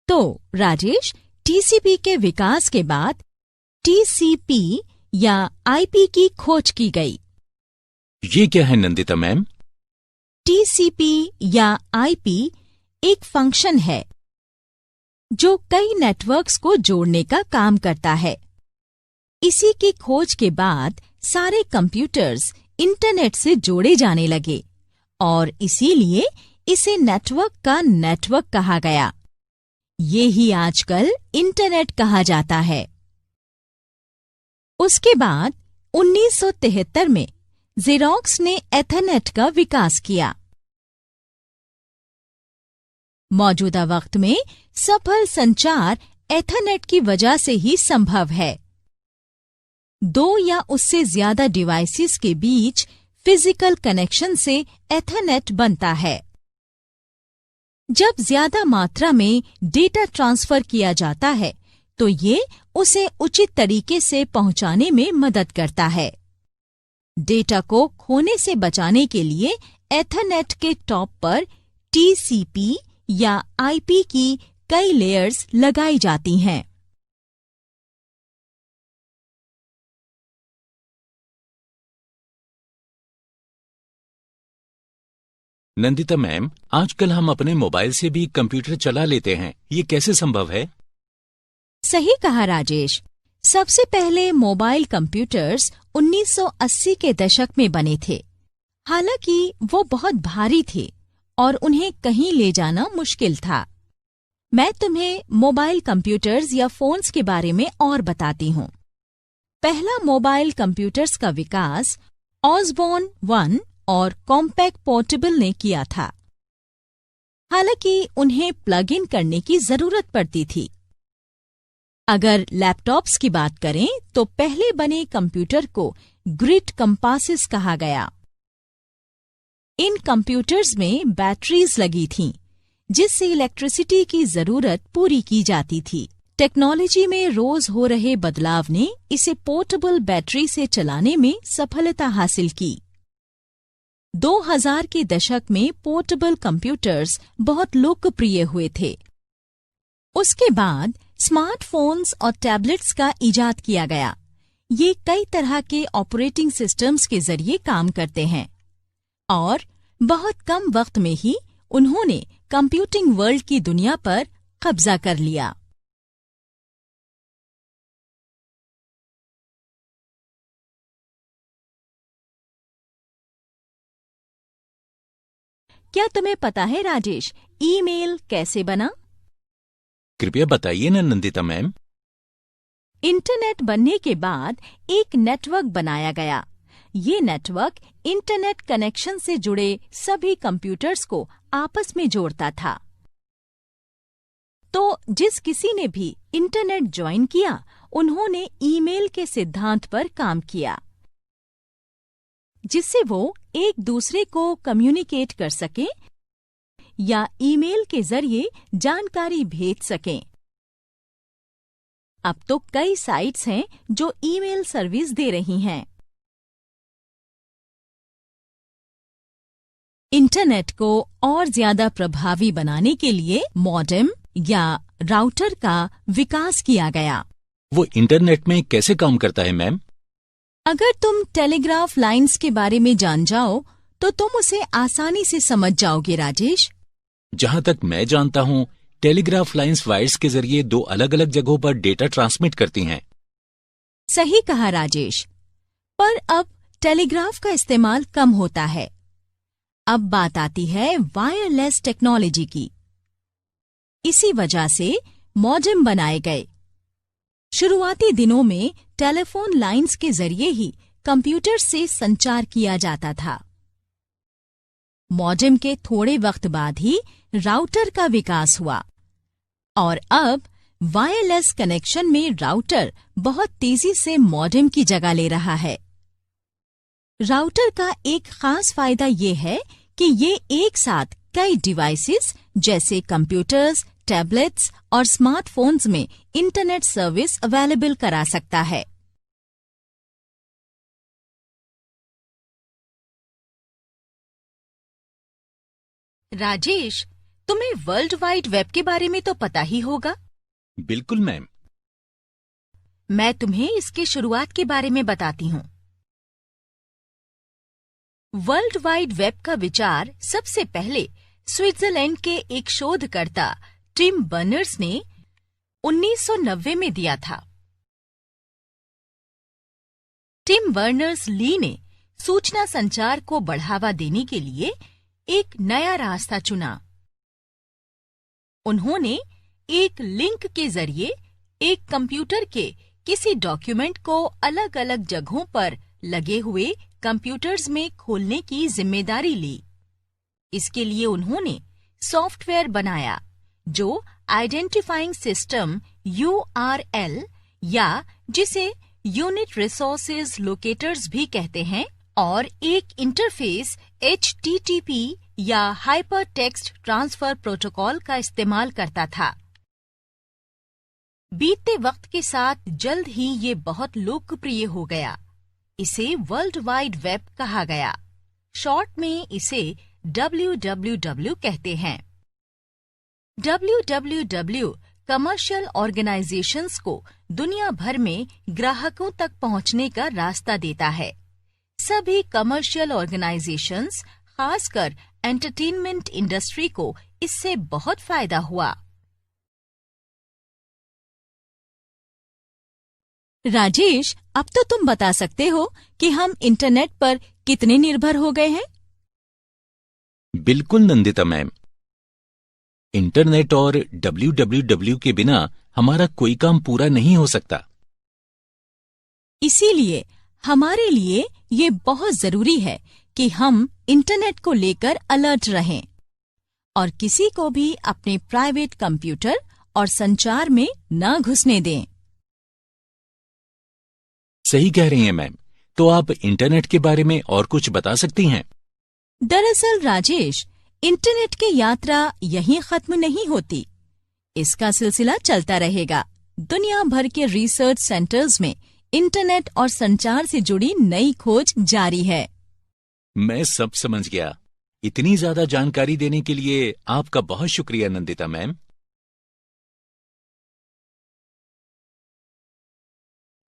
तो राजेश, टीसीपी के विकास के बाद टीसीपी या आईपी की खोज की गई। ये क्या है नंदिता मैम? टीसीपी या आईपी एक फंक्शन है जो कई नेटवर्क्स को जोड़ने का काम करता है। इसी की खोज के बाद सारे कंप्यूटर्स इंटरनेट से जोड़े जाने लगे और इसीलिए इसे नेटवर्क का नेटवर्क कहा गया। ये ही आजकल इंटरनेट कहा जाता है। उसके बाद 1973 में ज़ेरॉक्स ने एथरनेट का विकास किया। मौजूदा वक्त में सफल संचार एथरनेट की वजह से ही संभव है। दो या उससे ज्यादा डिवाइसेस के बीच फिजिकल कनेक्शन से एथरनेट बनता है। जब ज्यादा मात्रा में डेटा ट्रांसफर किया जाता है तो ये उसे उचित तरीके से पहुंचाने में मदद करता है। डेटा को खोने से बचाने के लिए एथरनेट के टॉप पर टीसीपी या आईपी की कई लेयर्स लगाई जाती हैं। नंदिता मैम, आजकल हम अपने मोबाइल से भी कंप्यूटर चला लेते हैं, ये कैसे संभव है? सही कहा राजेश। सबसे पहले मोबाइल कंप्यूटर्स 1980 के दशक में बने थे। हालांकि वो बहुत भारी थे और उन्हें कहीं ले जाना मुश्किल था। मैं तुम्हें मोबाइल कंप्यूटर्स या फोन्स के बारे में और बताती हूँ। पहला मोबाइल कंप्यूटर्स का विकास ऑसबॉर्न 1 और कॉम्पैक्ट पोर्टेबल ने किया था। हालांकि उन्हें प्लग इन करने की जरूरत पड़ती थी। अगर लैपटॉप्स की बात करें तो पहले बने कंप्यूटर को ग्रिड कंपासेस कहा गया। इन कंप्यूटर्स में बैटरीज लगी थीं, जिससे इलेक्ट्रिसिटी की जरूरत पूरी की जाती थी। टेक्नोलॉजी में रोज हो रहे बदलाव ने इसे पोर्टेबल बैटरी से चलाने में सफलता हासिल की। 2000 के दशक में पोर्टेबल कंप्यूटर्स बहुत लोकप्रिय हुए थे। उसके बाद स्मार्टफोन्स और टैबलेट्स का इजाद किया गया। ये कई तरह के ऑपरेटिंग सिस्टम्स के जरिए काम करते हैं और बहुत कम वक्त में ही उन्होंने कंप्यूटिंग वर्ल्ड की दुनिया पर कब्जा कर लिया। क्या तुम्हें पता है राजेश, ईमेल कैसे बना? कृपया बताइए ना नंदिता मैम। इंटरनेट बनने के बाद एक नेटवर्क बनाया गया। ये नेटवर्क इंटरनेट कनेक्शन से जुड़े सभी कंप्यूटर्स को आपस में जोड़ता था। तो जिस किसी ने भी इंटरनेट ज्वाइन किया, उन्होंने ईमेल के सिद्धांत पर काम किया, जिससे वो एक दूसरे को कम्युनिकेट कर सकें या ईमेल के जरिए जानकारी भेज सकें। अब तो कई साइट्स हैं जो ईमेल सर्विस दे रही हैं। इंटरनेट को और ज्यादा प्रभावी बनाने के लिए मॉडेम या राउटर का विकास किया गया। वो इंटरनेट में कैसे काम करता है मैम? अगर तुम टेलीग्राफ लाइंस के बारे में जान जाओ तो तुम उसे आसानी से समझ जाओगे राजेश। जहाँ तक मैं जानता हूँ, टेलीग्राफ लाइंस वायर्स के जरिए दो अलग अलग जगहों पर डेटा ट्रांसमिट करती हैं। सही कहा राजेश, पर अब टेलीग्राफ का इस्तेमाल कम होता है। अब बात आती है वायरलेस टेक्नोलॉजी की। इसी वजह से मॉडेम बनाए गए। शुरुआती दिनों में टेलीफोन लाइंस के जरिए ही कंप्यूटर से संचार किया जाता था। मॉडेम के थोड़े वक्त बाद ही राउटर का विकास हुआ और अब वायरलेस कनेक्शन में राउटर बहुत तेजी से मॉडेम की जगह ले रहा है। राउटर का एक खास फायदा ये है कि ये एक साथ कई डिवाइसेस जैसे कंप्यूटर्स, टैबलेट्स और स्मार्टफोन्स में इंटरनेट सर्विस अवेलेबल करा सकता है। राजेश, तुम्हें वर्ल्ड वाइड वेब के बारे में तो पता ही होगा। बिल्कुल मैम। मैं तुम्हें इसके शुरुआत के बारे में बताती हूँ। वर्ल्ड वाइड वेब का विचार सबसे पहले स्विट्जरलैंड के एक शोधकर्ता टिम बर्नर्स ने 1990 में दिया था। टिम बर्नर्स-ली ने सूचना संचार को बढ़ावा देने के लिए एक नया रास्ता चुना। उन्होंने एक लिंक के जरिए एक कंप्यूटर के किसी डॉक्यूमेंट को अलग अलग जगहों पर लगे हुए कंप्यूटर्स में खोलने की जिम्मेदारी ली। इसके लिए उन्होंने सॉफ्टवेयर बनाया जो आइडेंटिफाइंग सिस्टम URL या जिसे यूनिट रिसोर्सेज लोकेटर्स भी कहते हैं और एक इंटरफेस HTTP या हाइपर टेक्स्ट ट्रांसफर प्रोटोकॉल का इस्तेमाल करता था। बीतते वक्त के साथ जल्द ही ये बहुत लोकप्रिय हो गया। इसे वर्ल्ड वाइड वेब कहा गया। शॉर्ट में इसे WWW कहते हैं। WWW कमर्शियल ऑर्गेनाइजेशंस को दुनिया भर में ग्राहकों तक पहुंचने का रास्ता देता है। सभी कमर्शियल ऑर्गेनाइजेशंस, खासकर एंटरटेनमेंट इंडस्ट्री को इससे बहुत फायदा हुआ। राजेश, अब तो तुम बता सकते हो कि हम इंटरनेट पर कितने निर्भर हो गए हैं? बिल्कुल नंदिता मैम। इंटरनेट और WWW के बिना हमारा कोई काम पूरा नहीं हो सकता। इसीलिए हमारे लिए ये बहुत जरूरी है कि हम इंटरनेट को लेकर अलर्ट रहें और किसी को भी अपने प्राइवेट कंप्यूटर और संचार में न घुसने दें। सही कह रही हैं मैम। तो आप इंटरनेट के बारे में और कुछ बता सकती हैं? दरअसल राजेश, इंटरनेट की यात्रा यहीं खत्म नहीं होती। इसका सिलसिला चलता रहेगा। दुनिया भर के रिसर्च सेंटर्स में इंटरनेट और संचार से जुड़ी नई खोज जारी है। मैं सब समझ गया। इतनी ज्यादा जानकारी देने के लिए आपका बहुत शुक्रिया नंदिता मैम।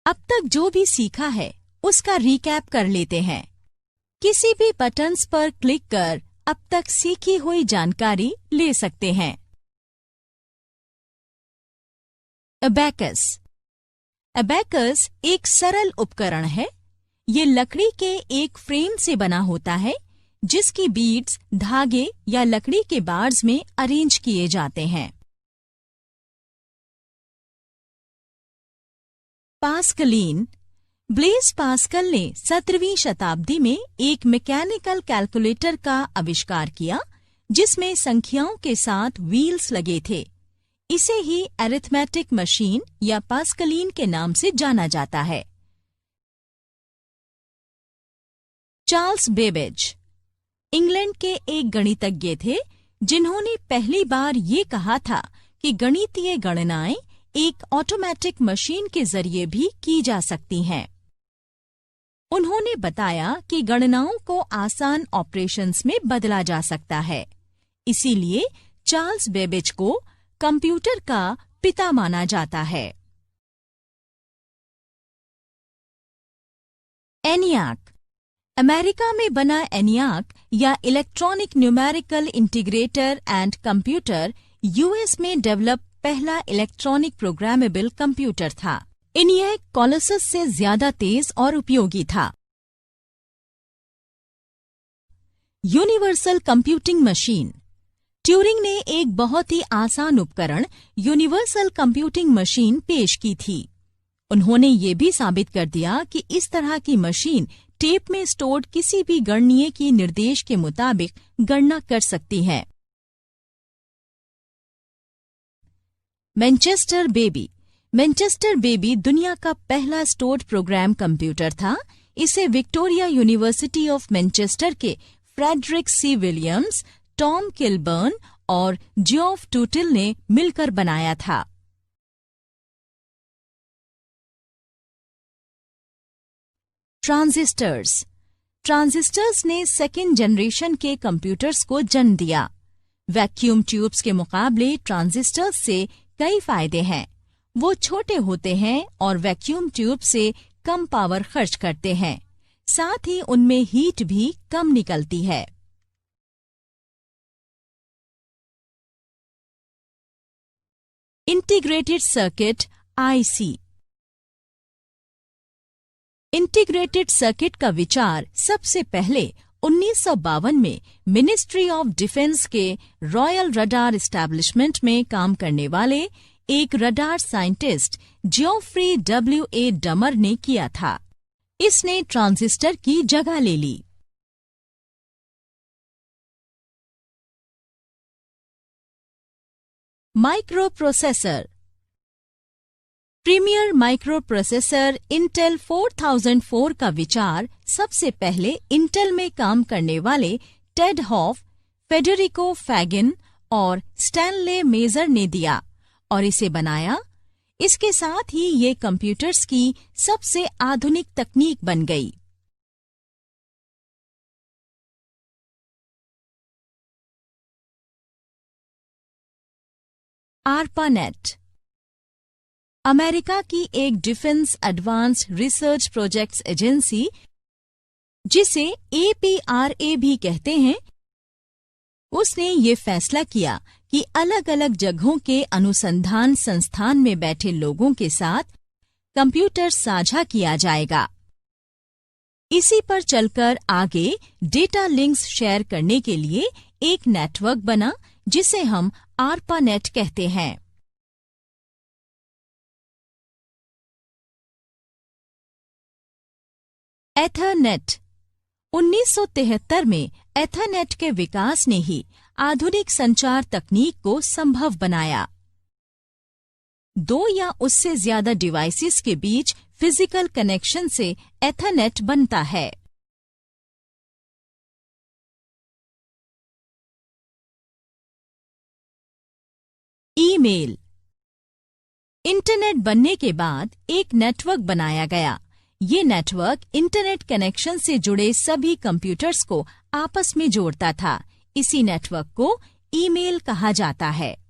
अब तक जो भी सीखा है उसका रिकैप कर लेते हैं। किसी भी बटन्स पर क्लिक कर अब तक सीखी हुई जानकारी ले सकते हैं। अबैकस। अबैकस एक सरल उपकरण है। ये लकड़ी के एक फ्रेम से बना होता है जिसकी बीड्स धागे या लकड़ी के बार्स में अरेंज किए जाते हैं। पास्कलिन। ब्लेज पास्कल ने 17वीं शताब्दी में एक मैकेनिकल कैलकुलेटर का आविष्कार किया जिसमें संख्याओं के साथ व्हील्स लगे थे। इसे ही अरिथमेटिक मशीन या पास्कलिन के नाम से जाना जाता है। चार्ल्स बेबेज इंग्लैंड के एक गणितज्ञ थे जिन्होंने पहली बार ये कहा था कि गणितीय गणनाएं एक ऑटोमेटिक मशीन के जरिए भी की जा सकती हैं। उन्होंने बताया कि गणनाओं को आसान ऑपरेशंस में बदला जा सकता है। इसीलिए चार्ल्स बेबेज को कंप्यूटर का पिता माना जाता है। एनियाक। अमेरिका में बना एनियाक या electronic numerical integrator and computer US में डेवलप पहला इलेक्ट्रॉनिक प्रोग्रामेबल कंप्यूटर था। ENIAC कोलोसस से ज्यादा तेज और उपयोगी था। Universal computing machine. ट्यूरिंग ने एक बहुत ही आसान उपकरण यूनिवर्सल कंप्यूटिंग मशीन पेश की थी। उन्होंने ये भी साबित कर दिया कि इस तरह की मशीन टेप में स्टोर्ड किसी भी गणनीय की निर्देश के मुताबिक गणना कर सकती है। Manchester baby. मैनचेस्टर बेबी दुनिया का पहला स्टोर्ड प्रोग्राम कंप्यूटर था। इसे विक्टोरिया यूनिवर्सिटी ऑफ मैनचेस्टर के Frederic C Williams, Tom Kilburn और जियोफ टूटिल ने मिलकर बनाया था। ट्रांजिस्टर्स। ट्रांजिस्टर्स ने सेकेंड जनरेशन के कंप्यूटर्स को जन्म दिया। वैक्यूम ट्यूब्स के मुकाबले ट्रांजिस्टर्स से कई फायदे हैं। वो छोटे होते हैं और वैक्यूम ट्यूब से कम पावर खर्च करते हैं। साथ ही उनमें हीट भी कम निकलती है। Integrated circuit IC. Integrated circuit का विचार सबसे पहले 1952 में मिनिस्ट्री ऑफ डिफेंस के रॉयल रडार एस्टैब्लिशमेंट में काम करने वाले एक रडार साइंटिस्ट जियोफ्री W.A. डमर ने किया था। इसने ट्रांजिस्टर की जगह ले ली। माइक्रोप्रोसेसर। प्रीमियर माइक्रोप्रोसेसर इंटेल 4004 का विचार सबसे पहले इंटेल में काम करने वाले टेड हॉफ, फेडेरिको फैगिन और स्टैनले मेजर ने दिया और इसे बनाया। इसके साथ ही ये कंप्यूटर्स की सबसे आधुनिक तकनीक बन गई। ARPANET अमेरिका की एक defence advanced research projects agency, जिसे APRA भी कहते हैं, उसने ये फैसला किया कि अलग अलग जगहों के अनुसंधान संस्थान में बैठे लोगों के साथ कंप्यूटर साझा किया जाएगा। इसी पर चलकर आगे डेटा लिंक्स शेयर करने के लिए एक नेटवर्क बना, जिसे हम ARPANET कहते हैं। एथरनेट। 1973 में एथरनेट के विकास ने ही आधुनिक संचार तकनीक को संभव बनाया। 2 या उससे ज्यादा डिवाइसेस के बीच फिजिकल कनेक्शन से एथरनेट बनता है। ईमेल। इंटरनेट बनने के बाद एक नेटवर्क बनाया गया। ये नेटवर्क इंटरनेट कनेक्शन से जुड़े सभी कंप्यूटर्स को आपस में जोड़ता था। इसी नेटवर्क को ईमेल कहा जाता है।